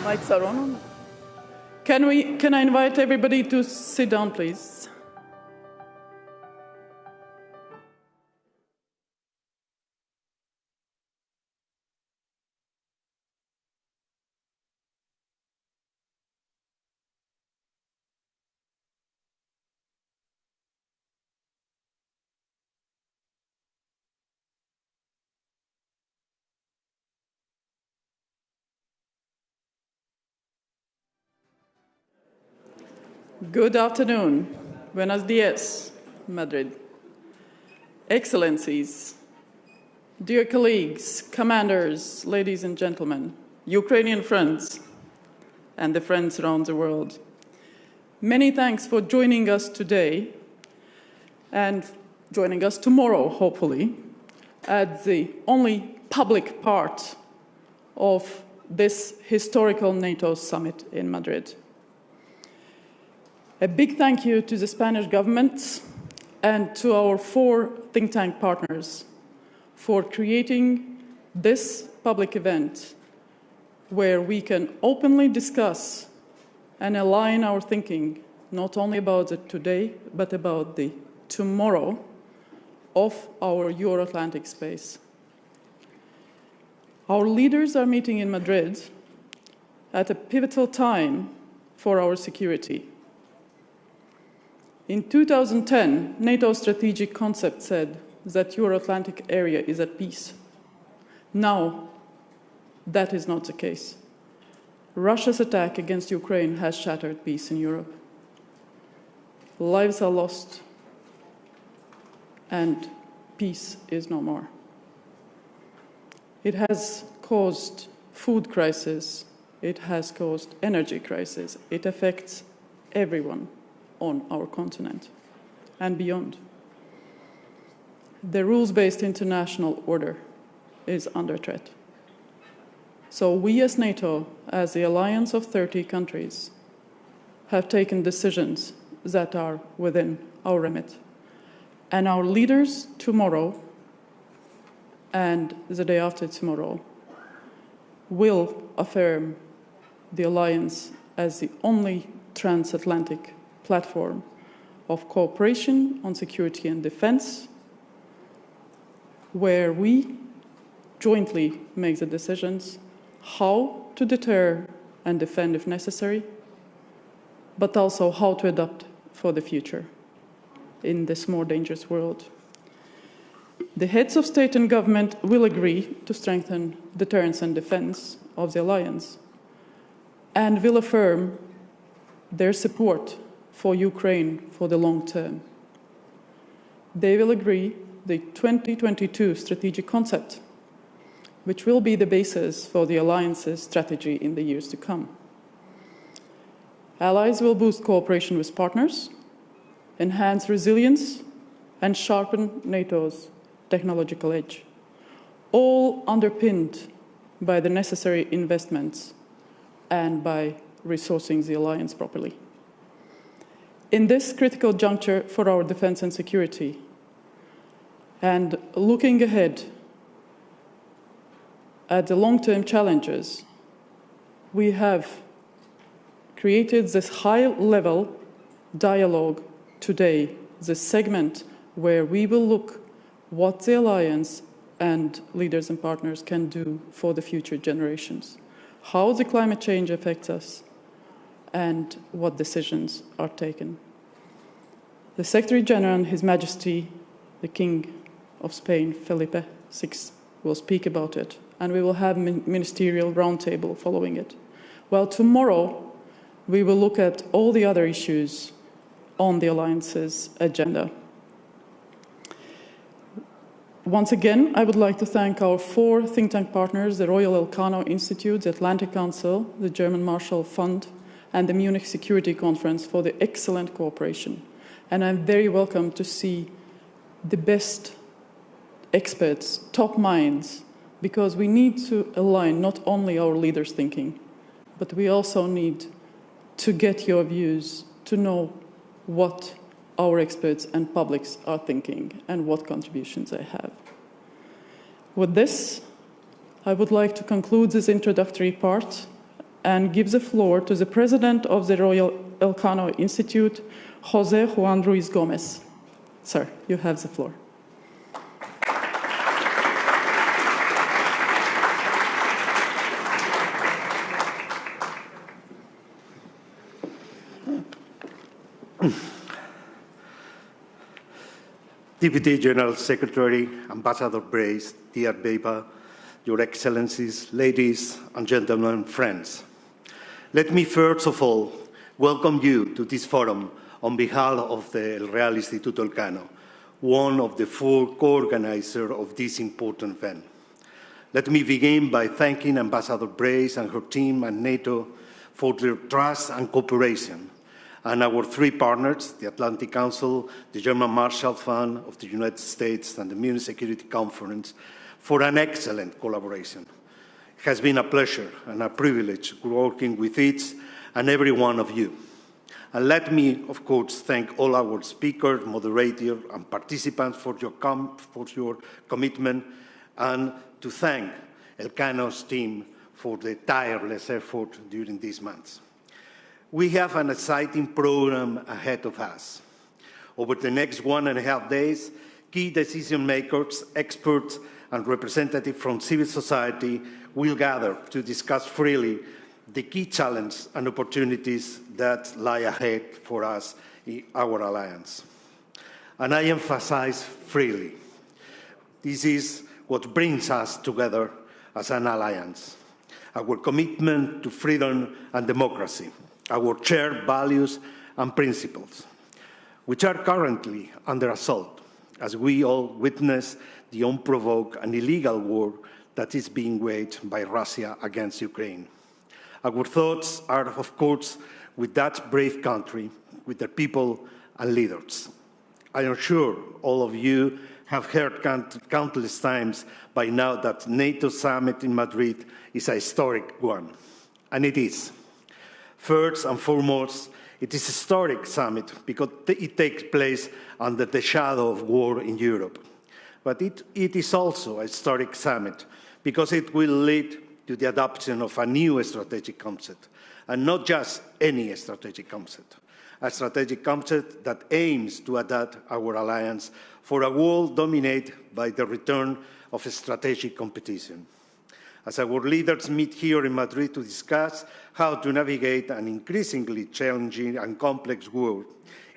Mics are on. Can I invite everybody to sit down, please? Good afternoon. Buenos dias, Madrid. Excellencies, dear colleagues, commanders, ladies and gentlemen, Ukrainian friends, and the friends around the world. Many thanks for joining us today and joining us tomorrow, hopefully, at the only public part of this historical NATO summit in Madrid. A big thank you to the Spanish government and to our 4 think tank partners for creating this public event where we can openly discuss and align our thinking not only about the today, but about the tomorrow of our Euro-Atlantic space. Our leaders are meeting in Madrid at a pivotal time for our security. In 2010, NATO's strategic concept said that Euro-Atlantic area is at peace. Now, that is not the case. Russia's attack against Ukraine has shattered peace in Europe. Lives are lost, and peace is no more. It has caused food crisis. It has caused energy crisis. It affects everyone on our continent and beyond. The rules-based international order is under threat. So we as NATO, as the alliance of 30 countries, have taken decisions that are within our remit. And our leaders tomorrow and the day after tomorrow will affirm the alliance as the only transatlantic platform of cooperation on security and defense, where we jointly make the decisions how to deter and defend if necessary, but also how to adapt for the future in this more dangerous world. The heads of state and government will agree to strengthen deterrence and defense of the alliance and will affirm their support for Ukraine for the long term. They will agree the 2022 strategic concept, which will be the basis for the alliance's strategy in the years to come. Allies will boost cooperation with partners, enhance resilience, and sharpen NATO's technological edge, all underpinned by the necessary investments and by resourcing the alliance properly. In this critical juncture for our defense and security, and looking ahead at the long-term challenges, we have created this high-level dialogue today, this segment where we will look what the alliance and leaders and partners can do for the future generations, how the climate change affects us, and what decisions are taken. The Secretary General and His Majesty, the King of Spain, Felipe VI, will speak about it, and we will have a ministerial roundtable following it. Well, tomorrow we will look at all the other issues on the Alliance's agenda. Once again, I would like to thank our 4 think tank partners, the Royal Elcano Institute, the Atlantic Council, the German Marshall Fund, and the Munich Security Conference for the excellent cooperation. And I'm very welcome to see the best experts, top minds, because we need to align not only our leaders' thinking, but we also need to get your views, to know what our experts and publics are thinking and what contributions they have. With this, I would like to conclude this introductory part and give the floor to the President of the Royal Elcano Institute, Jose Juan Ruiz Gomez. Sir, you have the floor. Deputy General Secretary, Ambassador Brace, dear Beba, Your Excellencies, ladies and gentlemen, friends. Let me first of all welcome you to this forum on behalf of the El Real Instituto Elcano, one of the 4 co-organizers of this important event. Let me begin by thanking Ambassador Brace and her team and NATO for their trust and cooperation, and our 3 partners, the Atlantic Council, the German Marshall Fund of the United States, and the Munich Security Conference, for an excellent collaboration. It has been a pleasure and a privilege working with each and every one of you. And let me, of course, thank all our speakers, moderators, and participants for your commitment, and to thank Elcano's team for the tireless effort during these months. We have an exciting program ahead of us. Over the next 1.5 days, key decision makers, experts, and representatives from civil society will gather to discuss freely the key challenges and opportunities that lie ahead for us in our alliance. And I emphasize freely. This is what brings us together as an alliance: our commitment to freedom and democracy, our shared values and principles, which are currently under assault as we all witness the unprovoked and illegal war that is being waged by Russia against Ukraine. Our thoughts are, of course, with that brave country, with their people and leaders. I am sure all of you have heard countless times by now that NATO summit in Madrid is a historic one, and it is. First and foremost, it is a historic summit because it takes place under the shadow of war in Europe. But it is also a historic summit because it will lead to the adoption of a new strategic concept, and not just any strategic concept, a strategic concept that aims to adapt our alliance for a world dominated by the return of strategic competition. As our leaders meet here in Madrid to discuss how to navigate an increasingly challenging and complex world,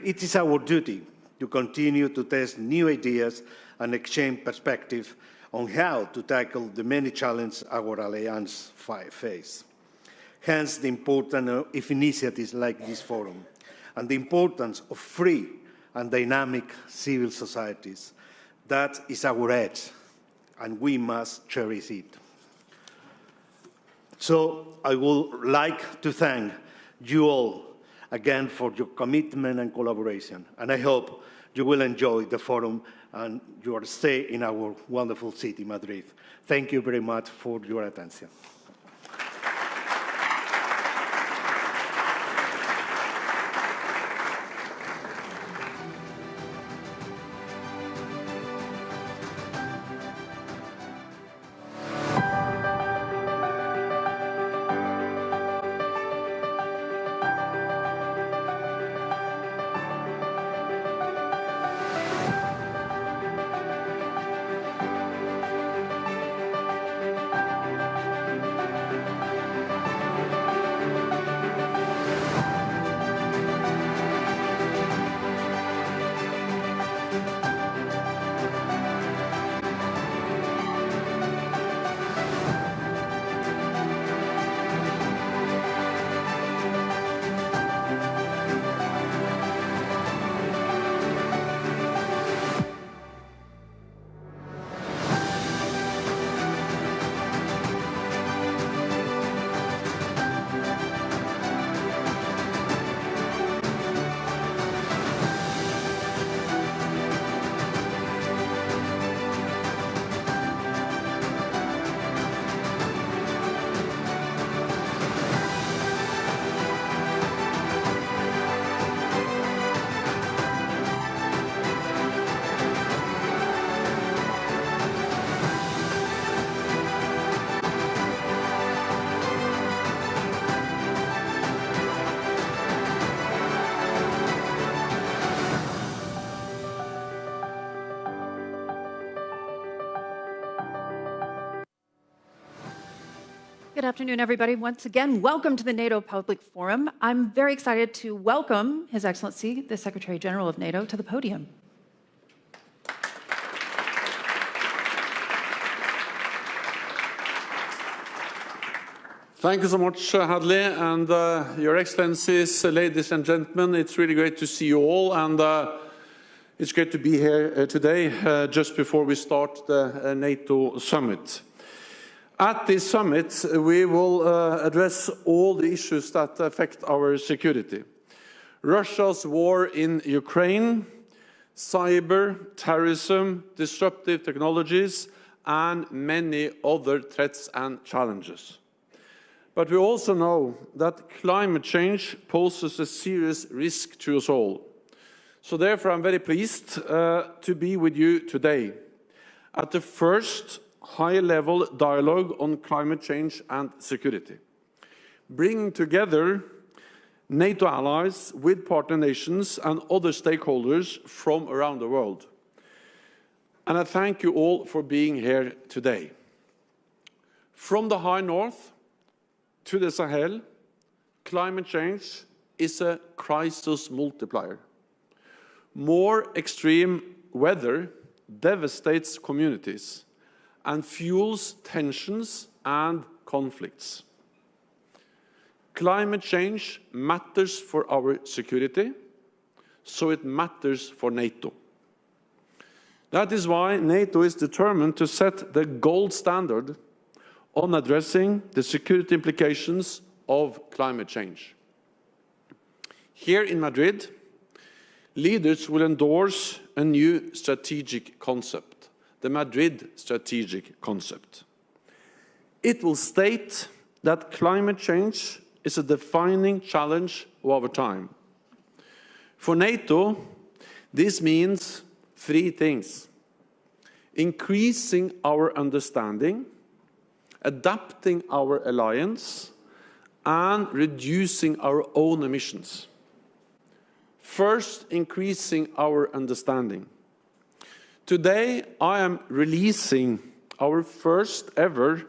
it is our duty to continue to test new ideas and exchange perspectives on how to tackle the many challenges our alliance face. Hence, the importance of initiatives like this forum, and the importance of free and dynamic civil societies. That is our edge, and we must cherish it. So I would like to thank you all again for your commitment and collaboration, and I hope you will enjoy the forum and your stay in our wonderful city, Madrid. Thank you very much for your attention. Good afternoon, everybody. Once again, welcome to the NATO Public Forum. I'm very excited to welcome His Excellency, the Secretary General of NATO, to the podium. Thank you so much, Hadley, and Your Excellencies, ladies and gentlemen. It's really great to see you all, and it's great to be here today, just before we start the NATO summit. At this summit, we will address all the issues that affect our security. Russia's war in Ukraine, cyber, terrorism, disruptive technologies, and many other threats and challenges. But we also know that climate change poses a serious risk to us all. So therefore, I'm very pleased to be with you today at the first high-level dialogue on climate change and security, bringing together NATO allies with partner nations and other stakeholders from around the world. And I thank you all for being here today. From the high north to the Sahel, climate change is a crisis multiplier. More extreme weather devastates communities and fuels tensions and conflicts. Climate change matters for our security, so it matters for NATO. That is why NATO is determined to set the gold standard on addressing the security implications of climate change. Here in Madrid, leaders will endorse a new strategic concept, the Madrid Strategic Concept. It will state that climate change is a defining challenge of our time. For NATO, this means three things: increasing our understanding, adapting our alliance, and reducing our own emissions. First, increasing our understanding. Today, I am releasing our first ever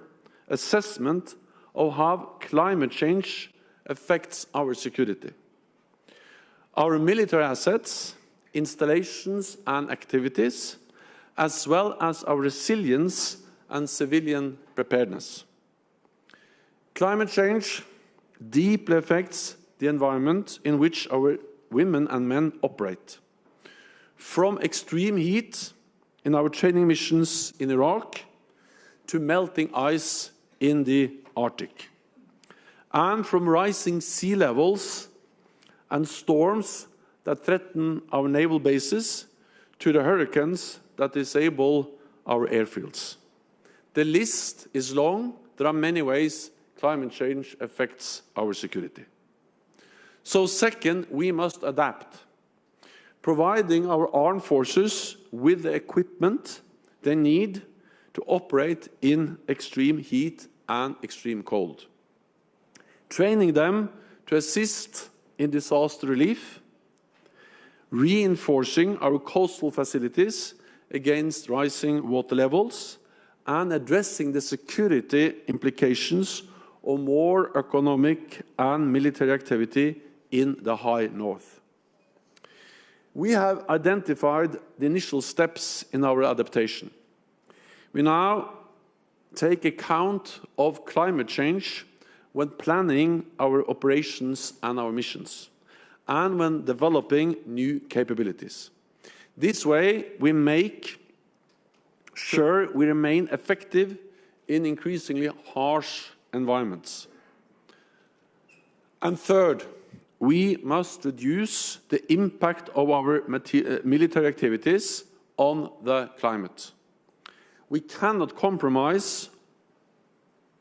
assessment of how climate change affects our security. Our military assets, installations and activities, as well as our resilience and civilian preparedness. Climate change deeply affects the environment in which our women and men operate. From extreme heat in our training missions in Iraq to melting ice in the Arctic. And from rising sea levels and storms that threaten our naval bases to the hurricanes that disable our airfields. The list is long. There are many ways climate change affects our security. So second, we must adapt, providing our armed forces with the equipment they need to operate in extreme heat and extreme cold. Training them to assist in disaster relief, reinforcing our coastal facilities against rising water levels, and addressing the security implications of more economic and military activity in the high north. We have identified the initial steps in our adaptation. We now take account of climate change when planning our operations and our missions, and when developing new capabilities. This way, we make sure we remain effective in increasingly harsh environments. And third, we must reduce the impact of our military activities on the climate. We cannot compromise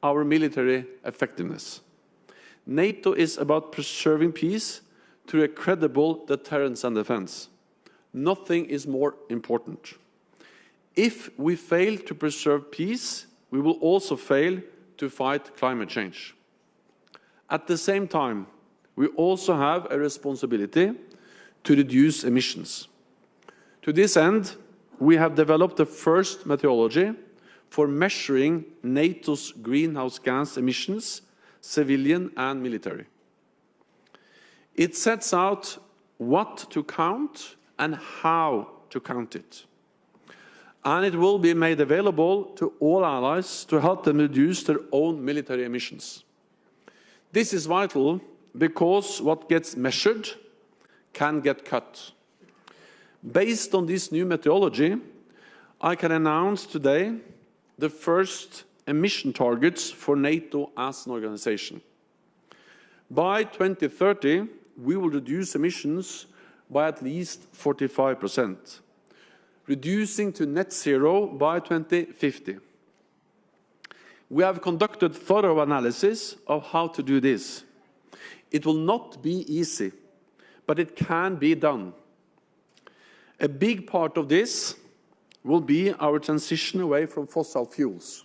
our military effectiveness. NATO is about preserving peace through a credible deterrence and defense. Nothing is more important. If we fail to preserve peace, we will also fail to fight climate change. At the same time, we also have a responsibility to reduce emissions. To this end, we have developed the first methodology for measuring NATO's greenhouse gas emissions, civilian and military. It sets out what to count and how to count it. And it will be made available to all allies to help them reduce their own military emissions. This is vital because what gets measured can get cut. Based on this new methodology, I can announce today the first emission targets for NATO as an organization. By 2030, we will reduce emissions by at least 45%, reducing to net zero by 2050. We have conducted thorough analysis of how to do this. It will not be easy, but it can be done. A big part of this will be our transition away from fossil fuels.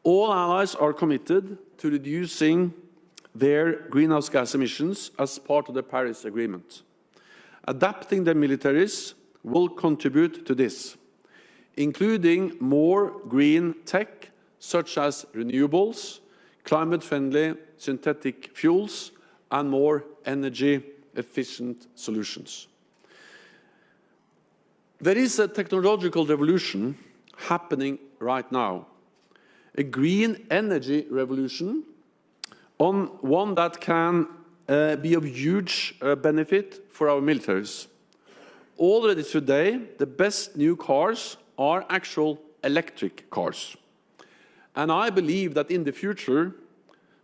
All allies are committed to reducing their greenhouse gas emissions as part of the Paris Agreement. Adapting their militaries will contribute to this, including more green tech such as renewables, climate-friendly synthetic fuels, and more energy-efficient solutions. There is a technological revolution happening right now, a green energy revolution, one that can be of huge benefit for our militaries. Already today, the best new cars are actual electric cars. And I believe that in the future,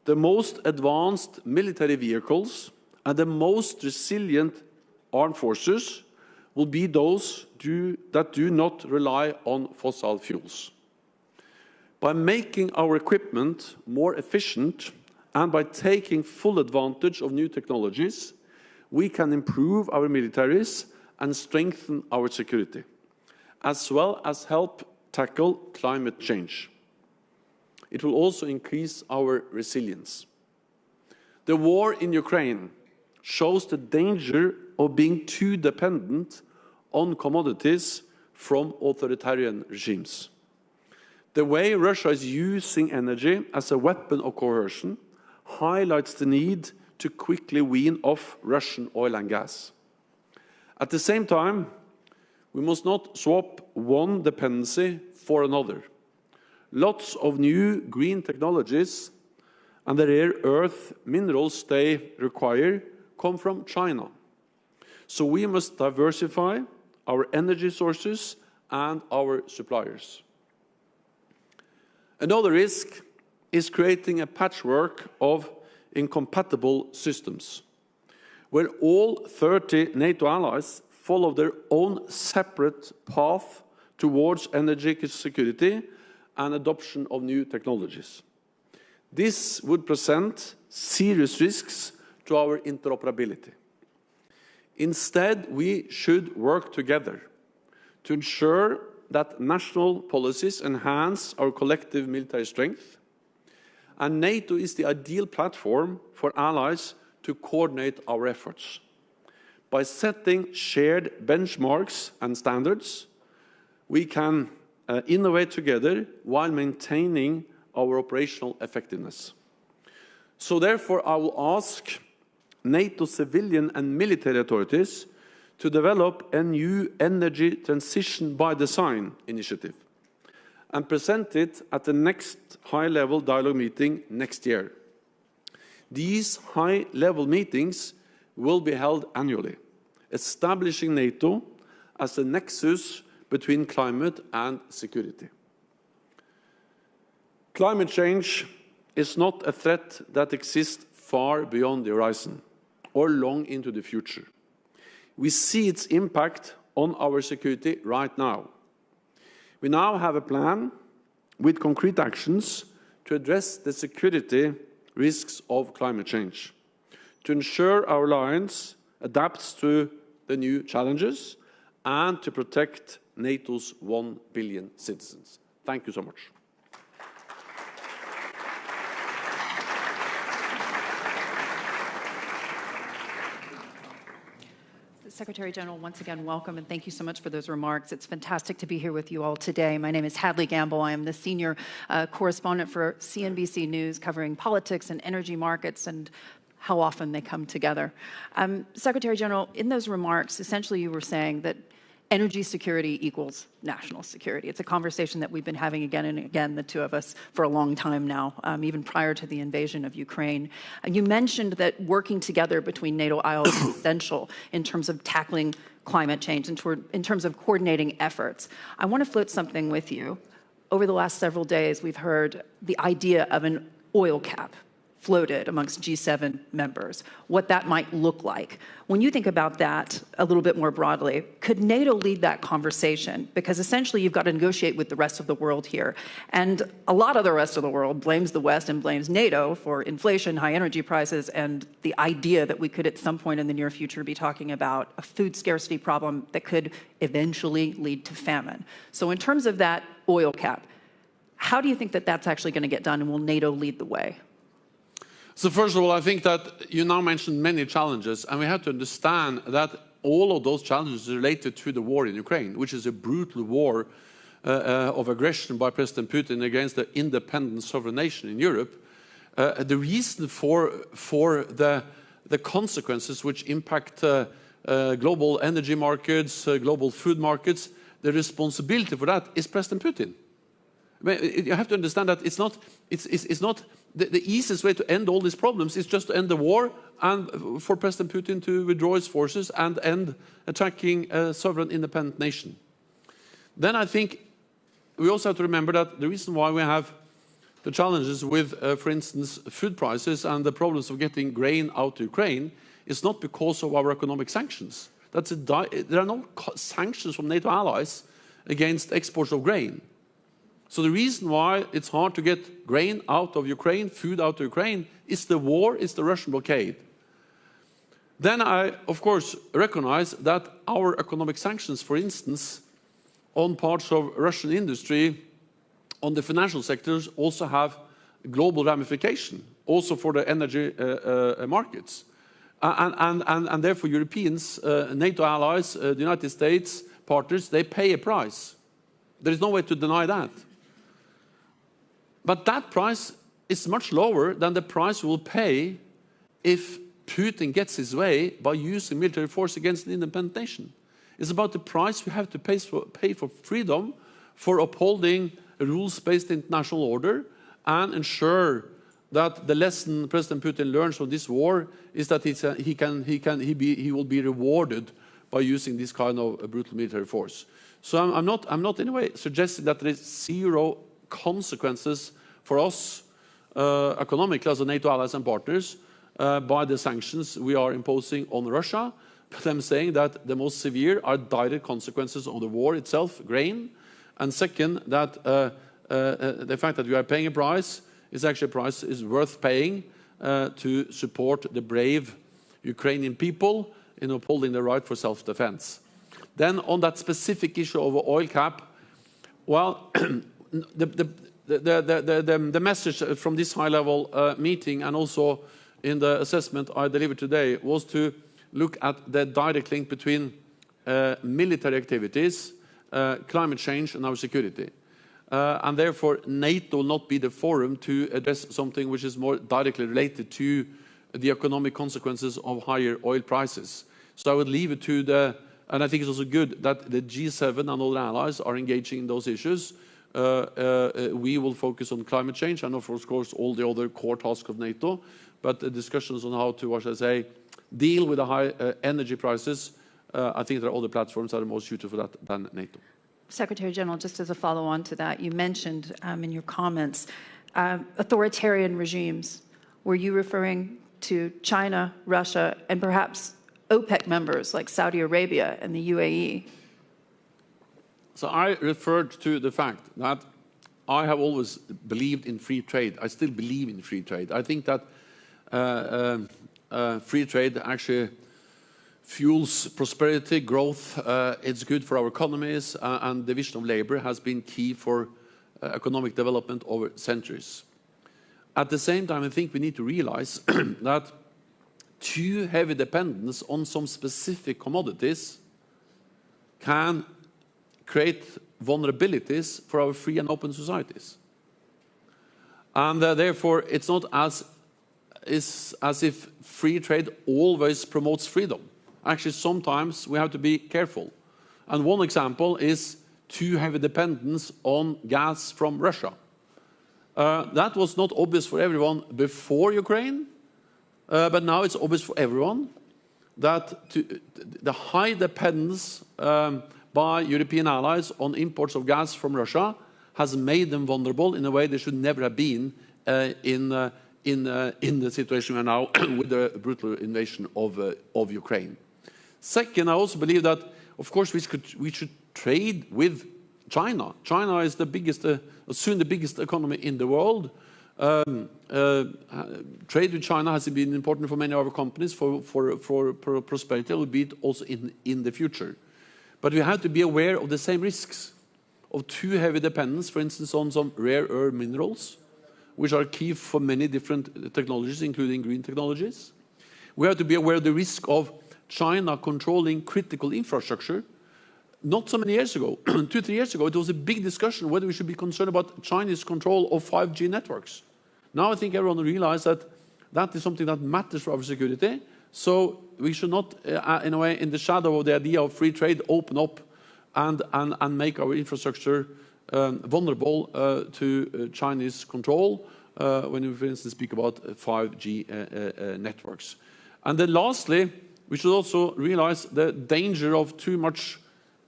the most advanced military vehicles and the most resilient armed forces will be those that do not rely on fossil fuels. By making our equipment more efficient and by taking full advantage of new technologies, we can improve our militaries and strengthen our security, as well as help tackle climate change. It will also increase our resilience. The war in Ukraine shows the danger of being too dependent on commodities from authoritarian regimes. The way Russia is using energy as a weapon of coercion highlights the need to quickly wean off Russian oil and gas. At the same time, we must not swap one dependency for another. Lots of new green technologies and the rare earth minerals they require come from China. So we must diversify our energy sources and our suppliers. Another risk is creating a patchwork of incompatible systems, where all 30 NATO allies follow their own separate path towards energy security and adoption of new technologies. This would present serious risks to our interoperability. Instead, we should work together to ensure that national policies enhance our collective military strength, and NATO is the ideal platform for allies to coordinate our efforts. By setting shared benchmarks and standards, we can innovate together while maintaining our operational effectiveness. So therefore, I will ask NATO civilian and military authorities to develop a new energy transition by design initiative and present it at the next high-level dialogue meeting next year. These high-level meetings will be held annually, establishing NATO as a nexus between climate and security. Climate change is not a threat that exists far beyond the horizon or long into the future. We see its impact on our security right now. We now have a plan with concrete actions to address the security risks of climate change, to ensure our alliance adapts to the new challenges, and to protect NATO's 1 billion citizens. Thank you so much. Secretary General, once again, welcome, and thank you so much for those remarks. It's fantastic to be here with you all today. My name is Hadley Gamble. I am the senior correspondent for CNBC News, covering politics and energy markets and how often they come together. Secretary General, in those remarks, essentially you were saying that energy security equals national security. It's a conversation that we've been having again and again, the two of us, for a long time now, even prior to the invasion of Ukraine. You mentioned that working together between NATO allies is essential in terms of tackling climate change and in terms of coordinating efforts. I want to float something with you. Over the last several days, we've heard the idea of an oil cap floated amongst G7 members, what that might look like. When you think about that a little bit more broadly, could NATO lead that conversation? Because essentially you've got to negotiate with the rest of the world here. And a lot of the rest of the world blames the West and blames NATO for inflation, high energy prices, and the idea that we could at some point in the near future be talking about a food scarcity problem that could eventually lead to famine. So in terms of that oil cap, how do you think that that's actually going to get done, and will NATO lead the way? So first of all, I think that you now mentioned many challenges, and we have to understand that all of those challenges are related to the war in Ukraine, which is a brutal war of aggression by President Putin against the independent sovereign nation in Europe. The reason for the consequences which impact global energy markets, global food markets, the responsibility for that is President Putin. I mean, you have to understand that it's not the easiest way to end all these problems is just to end the war and for President Putin to withdraw his forces and end attacking a sovereign independent nation. Then I think we also have to remember that the reason why we have the challenges with, for instance, food prices and the problems of getting grain out to Ukraine is not because of our economic sanctions. There are no sanctions from NATO allies against exports of grain. So the reason why it's hard to get grain out of Ukraine, food out of Ukraine, is the war, is the Russian blockade. Then I, of course, recognize that our economic sanctions, for instance, on parts of Russian industry, on the financial sectors, also have global ramification, also for the energy markets. And therefore Europeans, NATO allies, the United States partners, they pay a price. There is no way to deny that. But that price is much lower than the price we will pay if Putin gets his way by using military force against an independent nation. It's about the price we have to pay for freedom, for upholding a rules-based international order, and ensure that the lesson President Putin learns from this war is that he will be rewarded by using this kind of brutal military force. So I'm not in a way suggesting that there is zero consequences for us economically as a NATO allies and partners by the sanctions we are imposing on Russia. But I'm saying that the most severe are direct consequences of the war itself, grain, and second, that the fact that we are paying a price is actually a price is worth paying to support the brave Ukrainian people in upholding the right for self-defense. Then on that specific issue of oil cap, well, the message from this high-level meeting and also in the assessment I delivered today was to look at the direct link between military activities, climate change and our security. And therefore NATO will not be the forum to address something which is more directly related to the economic consequences of higher oil prices. So I would leave it to and I think it's also good that the G7 and other allies are engaging in those issues. We will focus on climate change and of course all the other core tasks of NATO, but the discussions on how to, what should I say, deal with the high energy prices, I think there are other platforms that are more suited for that than NATO. Secretary General, just as a follow-on to that, you mentioned in your comments authoritarian regimes. Were you referring to China, Russia, and perhaps OPEC members like Saudi Arabia and the UAE? So I referred to the fact that I have always believed in free trade. I still believe in free trade. I think that free trade actually fuels prosperity, growth. It's good for our economies, and division of labor has been key for economic development over centuries. At the same time, I think we need to realize that too heavy dependence on some specific commodities can create vulnerabilities for our free and open societies. And therefore, it's not as if free trade always promotes freedom. Actually, sometimes we have to be careful. And one example is too heavy dependence on gas from Russia. That was not obvious for everyone before Ukraine, but now it's obvious for everyone that the high dependence by European allies on imports of gas from Russia has made them vulnerable in a way they should never have been in the situation we are now with the brutal invasion of Ukraine. Second, I also believe that, of course, we should trade with China. China is the biggest, soon the biggest economy in the world. Trade with China has been important for many of our companies for prosperity, will be it also in the future. But we have to be aware of the same risks of too heavy dependence, for instance, on some rare earth minerals, which are key for many different technologies, including green technologies. We have to be aware of the risk of China controlling critical infrastructure. Not so many years ago, 2-3 years ago, it was a big discussion whether we should be concerned about Chinese control of 5G networks. Now I think everyone realizes that that is something that matters for our security. So we should not, in a way, in the shadow of the idea of free trade, open up and make our infrastructure vulnerable to Chinese control when we, for instance, speak about 5G networks. And then lastly, we should also realize the danger of too much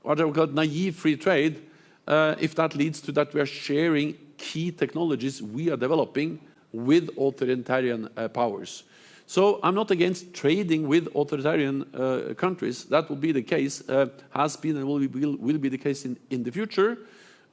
what I would call naive free trade, if that leads to that we are sharing key technologies we are developing with authoritarian powers. So I'm not against trading with authoritarian countries. That will be the case, has been and will be the case in the future.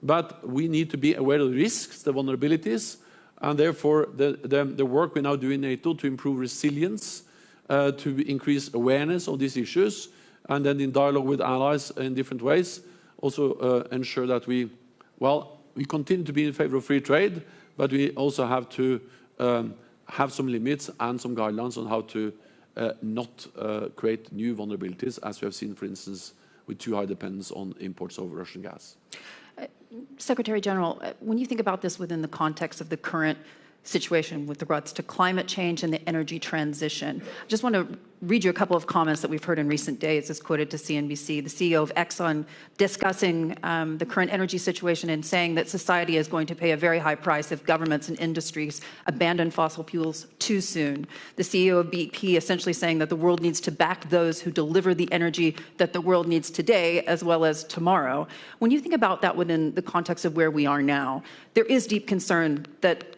But we need to be aware of the risks, the vulnerabilities, and therefore the work we now do in NATO to improve resilience, to increase awareness of these issues, and then in dialogue with allies in different ways, also ensure that we continue to be in favor of free trade, but we also have to have some limits and some guidelines on how to not create new vulnerabilities, as we have seen, for instance, with too high dependence on imports of Russian gas. Secretary General, when you think about this within the context of the current situation with regards to climate change and the energy transition, I just want to read you a couple of comments that we've heard in recent days, as quoted to CNBC. The CEO of Exxon discussing the current energy situation and saying that society is going to pay a very high price if governments and industries abandon fossil fuels too soon. The CEO of BP essentially saying that the world needs to back those who deliver the energy that the world needs today as well as tomorrow. When you think about that within the context of where we are now, there is deep concern that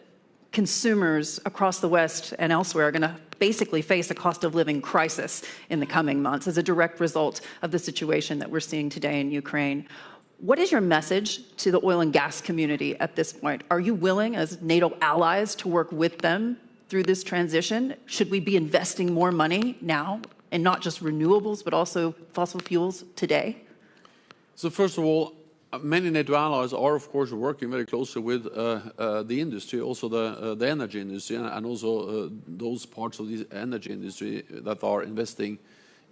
consumers across the West and elsewhere are going to basically face a cost of living crisis in the coming months as a direct result of the situation that we're seeing today in Ukraine. What is your message to the oil and gas community at this point? Are you willing, as NATO allies, to work with them through this transition? Should we be investing more money now, and not just renewables, but also fossil fuels today? So first of all, many NATO allies are, of course, working very closely with the industry, also the energy industry, and also those parts of the energy industry that are investing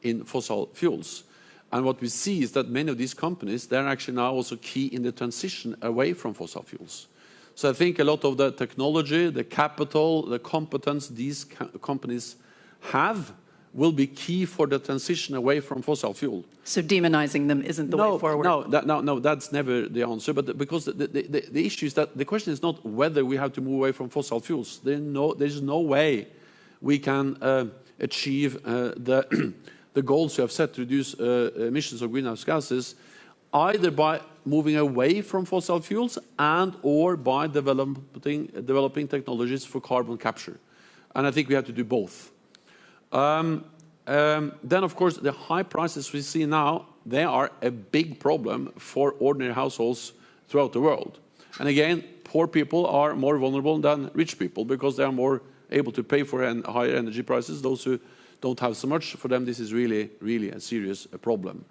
in fossil fuels. And what we see is that many of these companies, they're actually now also key in the transition away from fossil fuels. So I think a lot of the technology, the capital, the competence these companies have will be key for the transition away from fossil fuel. So demonizing them isn't the way forward? No, that's never the answer. But because the issue is that the question is not whether we have to move away from fossil fuels. There's no way we can achieve the goals we have set to reduce emissions of greenhouse gases, either by moving away from fossil fuels and or by developing technologies for carbon capture. And I think we have to do both. Then, of course, the high prices we see now, they are a big problem for ordinary households throughout the world. And again, poor people are more vulnerable than rich people because they are more able to pay for higher energy prices. Those who don't have so much, for them this is really, really a serious problem.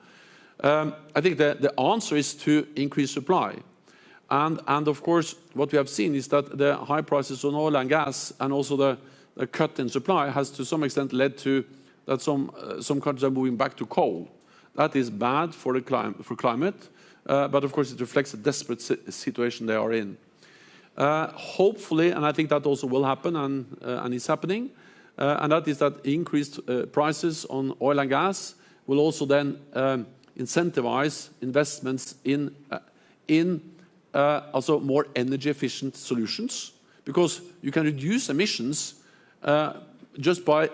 I think the answer is to increase supply. And of course, what we have seen is that the high prices on oil and gas and also the cut in supply has to some extent led to that some countries are moving back to coal. That is bad for climate, but of course it reflects the desperate situation they are in. Hopefully, and I think that also will happen and is happening, and that is that increased prices on oil and gas will also then incentivize investments in also more energy efficient solutions, because you can reduce emissions just by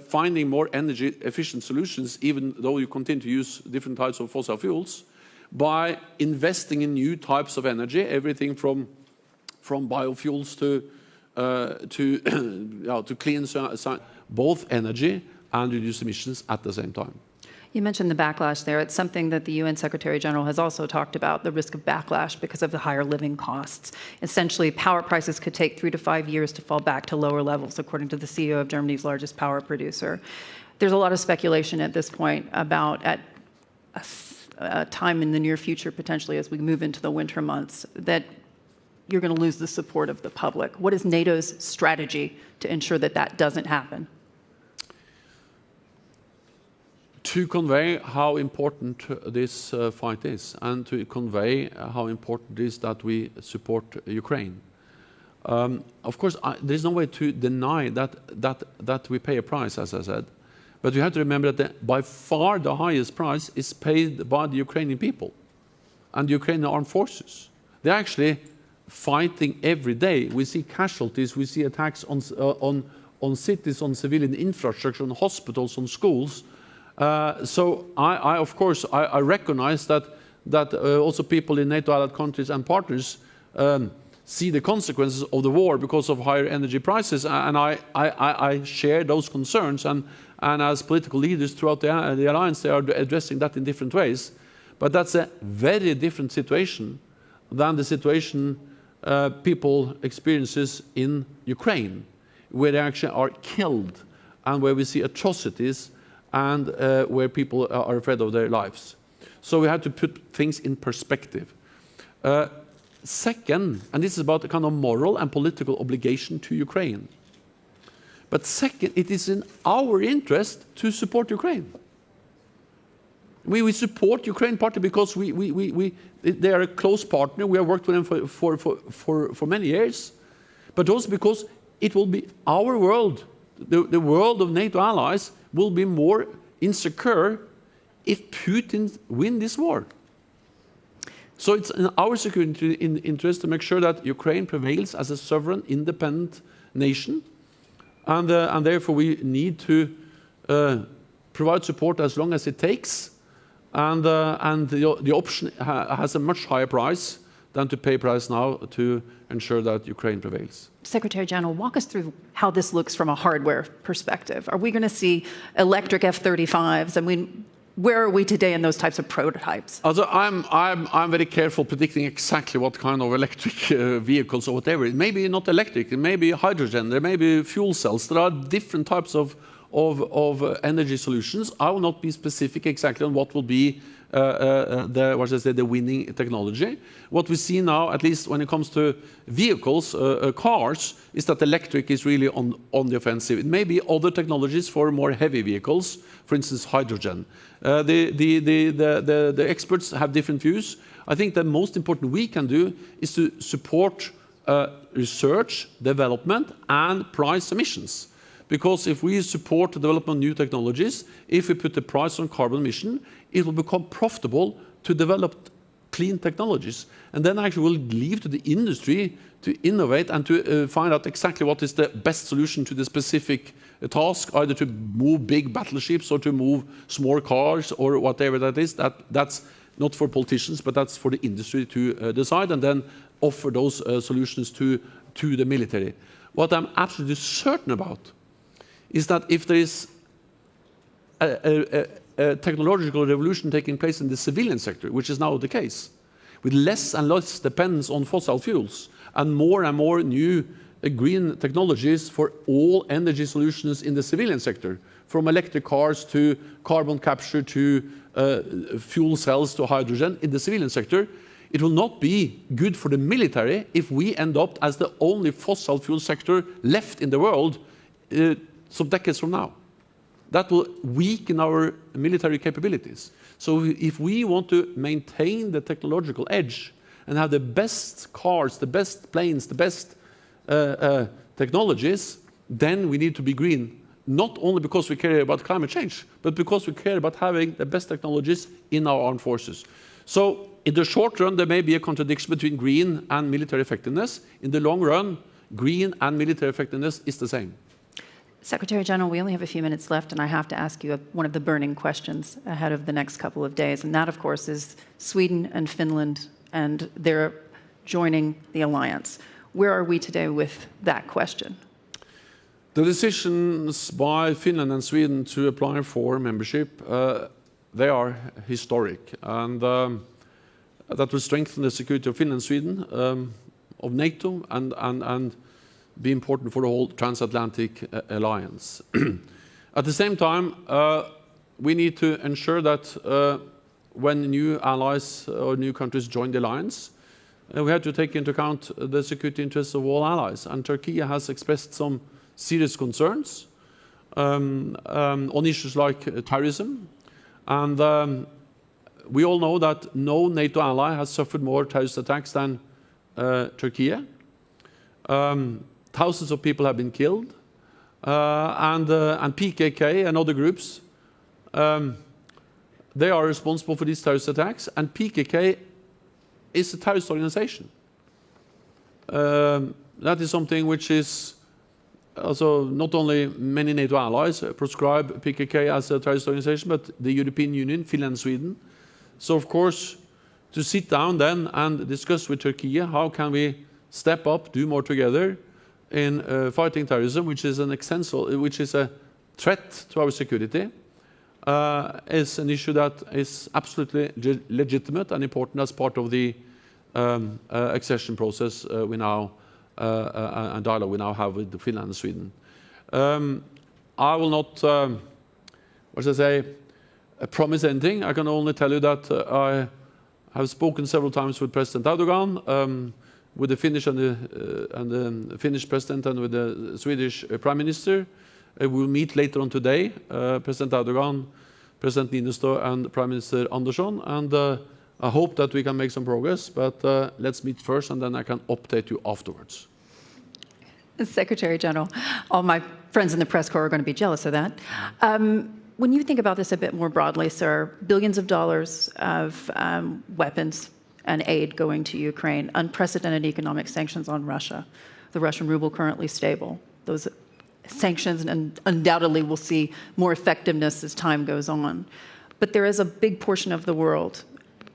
finding more energy efficient solutions, even though you continue to use different types of fossil fuels, by investing in new types of energy, everything from biofuels to clean both energy and reduce emissions at the same time. You mentioned the backlash there. It's something that the UN Secretary General has also talked about, the risk of backlash because of the higher living costs. Essentially, power prices could take 3 to 5 years to fall back to lower levels, according to the CEO of Germany's largest power producer. There's a lot of speculation at this point about at a time in the near future, potentially as we move into the winter months, that you're going to lose the support of the public. What is NATO's strategy to ensure that that doesn't happen? To convey how important this fight is, and to convey how important it is that we support Ukraine. Of course, there is no way to deny that we pay a price, as I said. But you have to remember that by far the highest price is paid by the Ukrainian people and the Ukrainian armed forces. They're actually fighting every day. We see casualties, we see attacks on cities, on civilian infrastructure, on hospitals, on schools. So of course, I recognize that also people in NATO allied countries and partners see the consequences of the war because of higher energy prices, and I share those concerns, and as political leaders throughout the alliance, they are addressing that in different ways. But that's a very different situation than the situation people experiences in Ukraine, where they actually are killed and where we see atrocities and where people are afraid of their lives. So we have to put things in perspective. Second, and this is about a kind of moral and political obligation to Ukraine. But second, it is in our interest to support Ukraine. We support Ukraine partly because they are a close partner. We have worked with them for many years. But also because it will be our world, the world of NATO allies, will be more insecure if Putin wins this war. So it's in our security interest to make sure that Ukraine prevails as a sovereign, independent nation, and therefore we need to provide support as long as it takes, and the option has a much higher price than to pay price now to ensure that Ukraine prevails. Secretary General, walk us through how this looks from a hardware perspective. Are we going to see electric F-35s? I mean, where are we today in those types of prototypes? Also, I'm very careful predicting exactly what kind of electric vehicles or whatever. It may be not electric, it may be hydrogen, there may be fuel cells. There are different types of energy solutions. I will not be specific exactly on what will be the winning technology. What we see now, at least when it comes to vehicles, cars, is that electric is really on the offensive. It may be other technologies for more heavy vehicles, for instance, hydrogen. The experts have different views. I think the most important we can do is to support research, development, and price emissions. Because if we support the development of new technologies, if we put the price on carbon emission, it will become profitable to develop clean technologies. And then actually we'll leave to the industry to innovate and to find out exactly what is the best solution to the specific task, either to move big battleships or to move small cars or whatever that is. That's not for politicians, but that's for the industry to decide, and then offer those solutions to the military. What I'm absolutely certain about is that if there is a technological revolution taking place in the civilian sector, which is now the case, with less and less dependence on fossil fuels and more new green technologies for all energy solutions in the civilian sector, from electric cars to carbon capture to fuel cells to hydrogen in the civilian sector, it will not be good for the military if we end up as the only fossil fuel sector left in the world some decades from now. That will weaken our military capabilities. So if we want to maintain the technological edge and have the best cars, the best planes, the best technologies, then we need to be green, not only because we care about climate change, but because we care about having the best technologies in our armed forces. So in the short run, there may be a contradiction between green and military effectiveness. In the long run, green and military effectiveness is the same. Secretary General, we only have a few minutes left, and I have to ask you one of the burning questions ahead of the next couple of days, and that, of course, is Sweden and Finland and their joining the alliance. Where are we today with that question? The decisions by Finland and Sweden to apply for membership, they are historic, and that will strengthen the security of Finland and Sweden, of NATO, and be important for the whole transatlantic alliance. At the same time, we need to ensure that when new allies or new countries join the alliance, we have to take into account the security interests of all allies. And Turkey has expressed some serious concerns on issues like terrorism. And we all know that no NATO ally has suffered more terrorist attacks than Turkey. Thousands of people have been killed, and PKK and other groups, they are responsible for these terrorist attacks, and PKK is a terrorist organization. That is something which is also not only many NATO allies proscribe PKK as a terrorist organization, but the European Union, Finland and Sweden. So of course, to sit down then and discuss with Turkey how can we step up, do more together in fighting terrorism, which is a threat to our security, is an issue that is absolutely legitimate and important as part of the accession process we now and dialogue we now have with Finland and Sweden. I will not, promise anything. I can only tell you that I have spoken several times with President Erdogan, with the Finnish and the Finnish president, and with the Swedish Prime Minister. We will meet later on today, President Erdogan, President Niinistö, and Prime Minister Andersson, and I hope that we can make some progress, but let's meet first, and then I can update you afterwards. Secretary General, all my friends in the press corps are going to be jealous of that. When you think about this a bit more broadly, sir, billions of dollars of weapons and aid going to Ukraine, unprecedented economic sanctions on Russia, the Russian ruble currently stable. Those sanctions undoubtedly will see more effectiveness as time goes on. But there is a big portion of the world,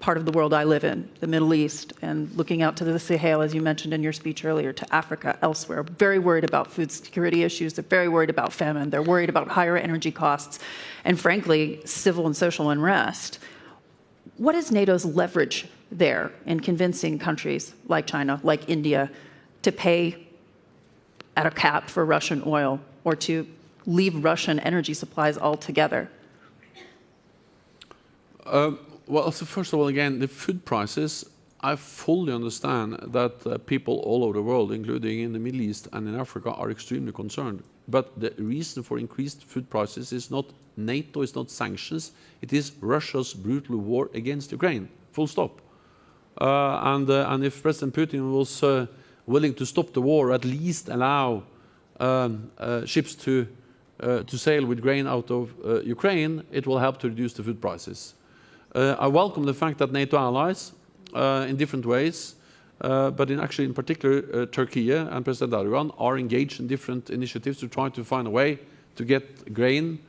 part of the world I live in, the Middle East, and looking out to the Sahel, as you mentioned in your speech earlier, to Africa, elsewhere, very worried about food security issues. They're very worried about famine. They're worried about higher energy costs and, frankly, civil and social unrest. What is NATO's leverage there in convincing countries like China, like India, to pay at a cap for Russian oil or to leave Russian energy supplies altogether? Well, so first of all, again, the food prices, I fully understand that people all over the world, including in the Middle East and in Africa, are extremely concerned. But the reason for increased food prices is not NATO, it's not sanctions, it is Russia's brutal war against Ukraine, full stop. And if President Putin was willing to stop the war, at least allow ships to sail with grain out of Ukraine, it will help to reduce the food prices. I welcome the fact that NATO allies, in different ways, but actually in particular Turkey and President Erdogan, are engaged in different initiatives to try to find a way to get grain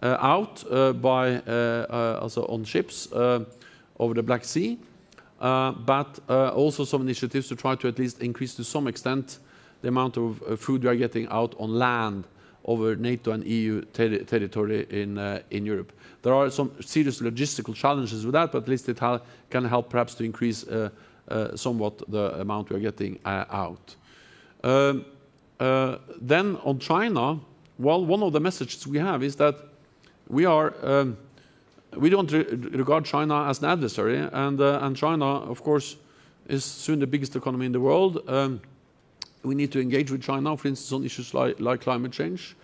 out also on ships over the Black Sea, but also some initiatives to try to at least increase to some extent the amount of food we are getting out on land over NATO and EU territory in Europe. There are some serious logistical challenges with that, but at least it can help perhaps to increase somewhat the amount we are getting out. Then on China, well, one of the messages we have is that we don't regard China as an adversary, and China, of course, is soon the biggest economy in the world. We need to engage with China, for instance, on issues like climate change.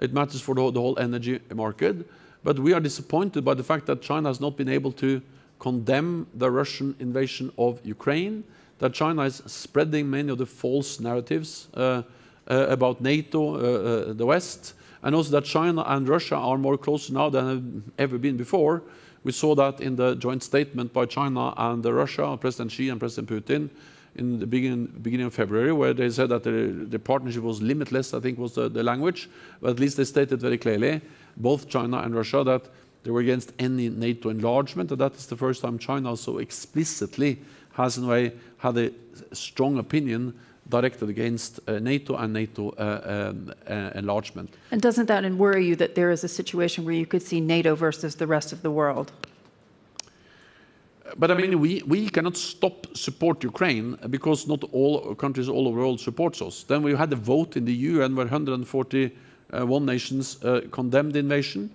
It matters for the whole energy market. But we are disappointed by the fact that China has not been able to condemn the Russian invasion of Ukraine, that China is spreading many of the false narratives about NATO, the West, and also that China and Russia are more close now than have ever been before. We saw that in the joint statement by China and Russia, President Xi and President Putin, in the beginning of February, where they said that the partnership was limitless, I think was the language, but at least they stated very clearly, both China and Russia, that they were against any NATO enlargement, and that is the first time China so explicitly has in a way had a strong opinion directed against NATO and NATO enlargement. And doesn't that worry you that there is a situation where you could see NATO versus the rest of the world? But I mean, we cannot stop support Ukraine because not all countries all over the world supports us. Then we had a vote in the UN where 141 nations condemned the invasion.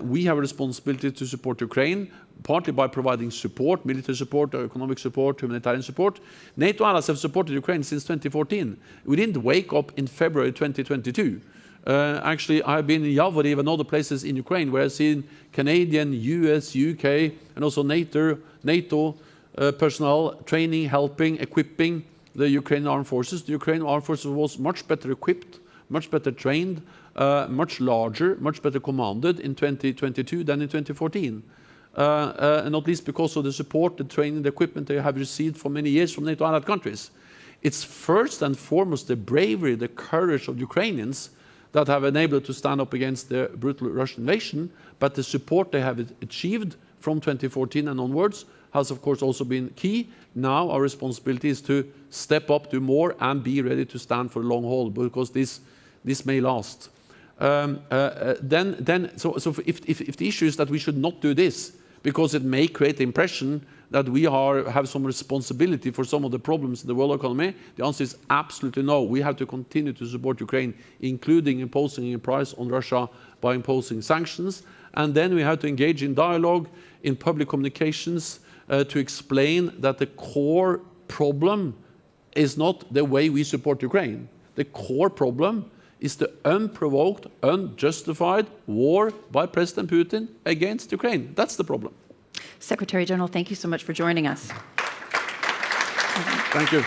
We have a responsibility to support Ukraine, partly by providing support, military support, economic support, humanitarian support. NATO allies have supported Ukraine since 2014. We didn't wake up in February 2022. Actually, I've been in Yavoriv and other places in Ukraine where I've seen Canadian, US, UK, and also NATO personnel training, helping, equipping the Ukrainian armed forces. The Ukrainian armed forces was much better equipped, much better trained, much larger, much better commanded in 2022 than in 2014. And not least because of the support, the training, the equipment they have received for many years from NATO allied countries. It's first and foremost the bravery, the courage of Ukrainians that have enabled to stand up against the brutal Russian invasion, but the support they have achieved from 2014 and onwards has of course also been key. Now our responsibility is to step up, do more, and be ready to stand for the long haul, because this may last. So if the issue is that we should not do this, because it may create the impression that we have some responsibility for some of the problems in the world economy, the answer is absolutely no. We have to continue to support Ukraine, including imposing a price on Russia by imposing sanctions. And then we have to engage in dialogue, in public communications, to explain that the core problem is not the way we support Ukraine. The core problem is the unprovoked, unjustified war by President Putin against Ukraine. That's the problem. Secretary General, thank you so much for joining us. Thank you.